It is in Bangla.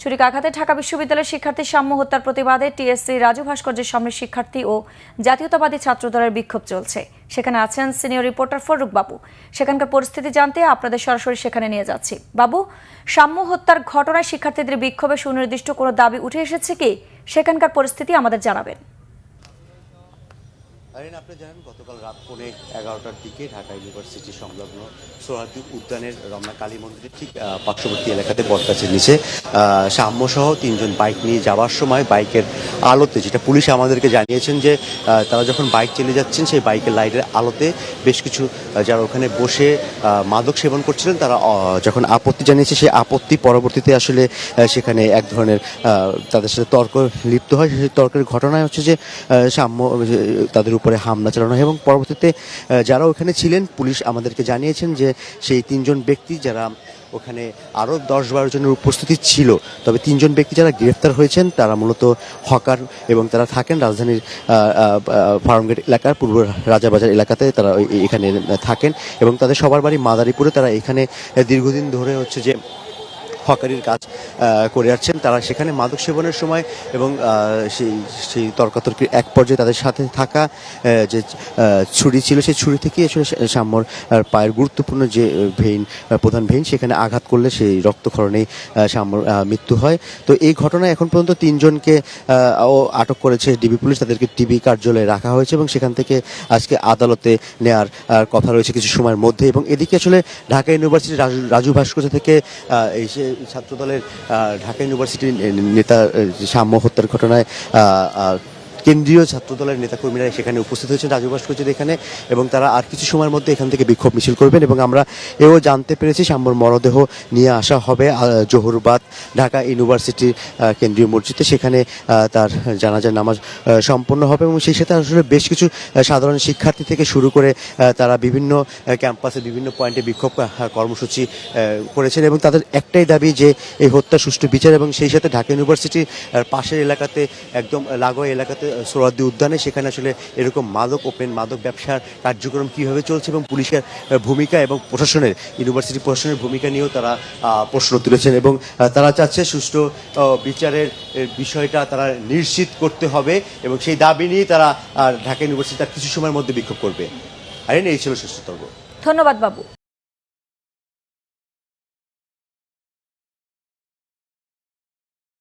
ছুরিকাঘাতে ঢাকা বিশ্ববিদ্যালয়ের শিক্ষার্থী সাম্য হত্যার প্রতিবাদে টিএসসি রাজু ভাস্কর্যের সামনে শিক্ষার্থী ও জাতীয়তাবাদী ছাত্রদলের বিক্ষোভ চলছে। সেখানে আছেন সিনিয়র রিপোর্টার ফরুক বাবু। সেখানকার পরিস্থিতি জানতে আপনাদের সরাসরি সেখানে নিয়ে যাচ্ছি। বাবু, সাম্য হত্যার ঘটনায় শিক্ষার্থীদের বিক্ষোভে সুনির্দিষ্ট কোনো দাবি উঠে এসেছে কি? সেখানকার পরিস্থিতি আমাদের জানাবেন। আপনি জানেন গতকাল রাত 11:30টার দিকে ঢাকা ইউনিভার্সিটি সংলগ্ন সোহরাওয়ার্দী উদ্যানের রমনা কালী মন্দিরের ঠিক পার্শ্ববর্তী এলাকাতে বটগাছের নিচে সাম্যসহ 3 জন বাইক নিয়ে যাওয়ার সময় বাইকের আলোতে, যেটা পুলিশ আমাদেরকে জানিয়েছেন যে তারা যখন বাইক চালিয়ে যাচ্ছেন সেই বাইকের লাইটের আলোতে বেশ কিছু যারা ওখানে বসে মাদক সেবন করছিলেন তারা যখন আপত্তি জানিয়েছে, সেই আপত্তি পরবর্তীতে আসলে সেখানে এক ধরনের তাদের সাথে তর্ক লিপ্ত হয়। সেই তর্কের ঘটনায় হচ্ছে যে সাম্য তাদের উপরে হামলা চালানো হয় এবং পরবর্তীতে যারা ওখানে ছিলেন পুলিশ আমাদেরকে জানিয়েছেন যে সেই 3 জন ব্যক্তি যারা ওখানে আরও 10-12 জনের উপস্থিতি ছিল, তবে 3 জন ব্যক্তি যারা গ্রেফতার হয়েছেন তারা মূলত হকার এবং তারা থাকেন রাজধানীর ফার্মগেট এলাকার পূর্ব রাজাবাজার এলাকাতে। তারা এখানে থাকেন এবং তাদের সবার বাড়ি মাদারীপুরে। তারা এখানে দীর্ঘদিন ধরে হচ্ছে যে হকারির কাজ করে আসছেন। তারা সেখানে মাদক সেবনের সময় এবং সেই তর্কাতর্কির এক পর্যায়ে তাদের সাথে থাকা যে ছুরি ছিল সেই ছুরি থেকে আসলে সাম্যর পায়ের গুরুত্বপূর্ণ যে প্রধান ভেইন সেখানে আঘাত করলে সেই রক্তক্ষরণেই সাম্যর মৃত্যু হয়। তো এই ঘটনায় এখন পর্যন্ত 3 জনকে আটক করেছে ডিবি পুলিশ। তাদেরকে টিবি কার্যালয়ে রাখা হয়েছে এবং সেখান থেকে আজকে আদালতে নেয়ার কথা রয়েছে কিছু সময়ের মধ্যে। এবং এদিকে আসলে ঢাকা ইউনিভার্সিটি রাজু ভাস্কর্য থেকে এই ছাত্রদলের ঢাকা ইউনিভার্সিটির নেতা সাম্য হত্যার ঘটনায় কেন্দ্রীয় ছাত্রদলের নেতাকর্মীরা সেখানে উপস্থিত হয়েছেন রাজু ভাস্কর্যের এখানে, এবং তারা আর কিছু সময়ের মধ্যে এখান থেকে বিক্ষোভ মিছিল করবেন। এবং আমরা এও জানতে পেরেছি সাম্যর মরদেহ নিয়ে আসা হবে জহুরবাদ ঢাকা ইউনিভার্সিটির কেন্দ্রীয় মসজিদে। সেখানে তার জানাজার নামাজ সম্পন্ন হবে এবং সেই সাথে আসলে বেশ কিছু সাধারণ শিক্ষার্থী থেকে শুরু করে তারা বিভিন্ন ক্যাম্পাসে বিভিন্ন পয়েন্টে বিক্ষোভ কর্মসূচি করেছেন এবং তাদের একটাই দাবি যে এই হত্যা সুষ্ঠু বিচার। এবং সেই সাথে ঢাকা ইউনিভার্সিটির পাশের এলাকাতে একদম লাগোয়া এলাকাতে সোহরাওয়ার্দী উদ্যানে সেখানে আসলে এরকম ওপেন মাদক ব্যবসার কার্যক্রম কীভাবে চলছে এবং পুলিশের ভূমিকা এবং ইউনিভার্সিটি প্রশাসনের ভূমিকা নিয়েও তারা প্রশ্ন তুলেছেন। এবং তারা চাচ্ছে সুষ্ঠু বিচারের বিষয়টা তারা নিশ্চিত করতে হবে এবং সেই দাবি নিয়ে তারা ঢাকা ইউনিভার্সিটি তার কিছু সময়ের মধ্যে বিক্ষোভ করবে। আর এই ছিল সুস্থ তর্ক। ধন্যবাদ বাবু।